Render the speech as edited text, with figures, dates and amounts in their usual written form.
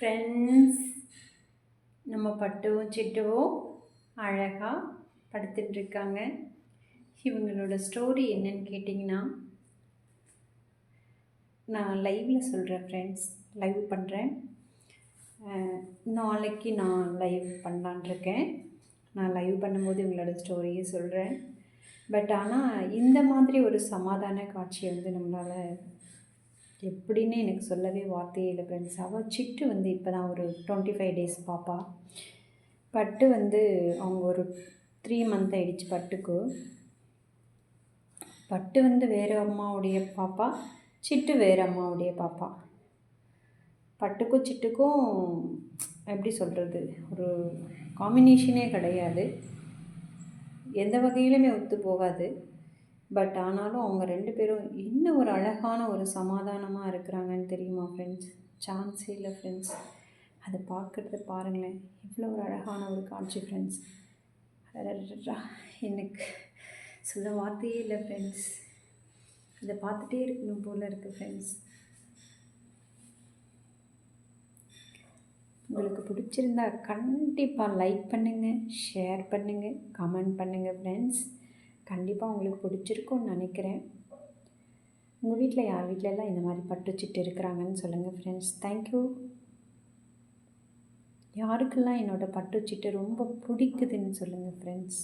Friends, நம்ம பட்டுவும் சிட்டுவும் அழகாக படுத்துட்டுருக்காங்க. இவங்களோட ஸ்டோரி என்னன்னு கேட்டிங்கன்னா, நான் லைவில் சொல்கிறேன் ஃப்ரெண்ட்ஸ். லைவ் பண்ணுறேன். நாளைக்கு நான் லைவ் பண்ணலான்ட்ருக்கேன். நான் லைவ் பண்ணும்போது இவங்களோட ஸ்டோரியை சொல்கிறேன். பட் ஆனால் இந்த மாதிரி ஒரு சமாதான காட்சியை நம்மளால் எப்படின்னு எனக்கு சொல்லவே வார்த்தையே இல்லை ஃப்ரெண்ட்ஸ். அவள் சிட்டு இப்போ தான் ஒரு 25 டேஸ் பாப்பா. பட்டு அவங்க ஒரு 3 மந்த் ஆகிடுச்சு பட்டுக்கு. பட்டு வேறு அம்மாவுடைய பாப்பா, சிட்டு வேறு அம்மாவுடைய பாப்பா. பட்டுக்கும் சிட்டுக்கும் எப்படி சொல்கிறது, ஒரு காம்பினேஷனே கிடையாது, எந்த வகையிலுமே ஒத்து போகாது. பட் ஆனாலும் அவங்க 2 பேரும் என்ன ஒரு அழகான ஒரு சமாதானமாக இருக்கிறாங்கன்னு தெரியுமா ஃப்ரெண்ட்ஸ்? சான்ஸே இல்லை ஃப்ரெண்ட்ஸ். அதை பார்க்குறது பாருங்களேன், இவ்வளோ ஒரு அழகான ஒரு காட்சி ஃப்ரெண்ட்ஸ். எனக்கு சொல்ல வார்த்தையே இல்லை ஃப்ரெண்ட்ஸ். இதை பார்த்துட்டே இருக்கணும் போல் இருக்குது ஃப்ரெண்ட்ஸ். உங்களுக்கு பிடிச்சிருந்தா கண்டிப்பாக லைக் பண்ணுங்கள், ஷேர் பண்ணுங்கள், கமெண்ட் பண்ணுங்கள் ஃப்ரெண்ட்ஸ். கண்டிப்பாக உங்களுக்கு பிடிச்சிருக்கும்னு நினைக்கிறேன். உங்கள் வீட்டில் யார் வீட்டிலலாம் இந்த மாதிரி பட்டுச்சிட்டு இருக்கிறாங்கன்னு சொல்லுங்கள் ஃப்ரெண்ட்ஸ். தேங்க்யூ. யாருக்கெல்லாம் என்னோடய பட்டுச்சிட்டு ரொம்ப பிடிக்குதுன்னு சொல்லுங்கள் ஃப்ரெண்ட்ஸ்.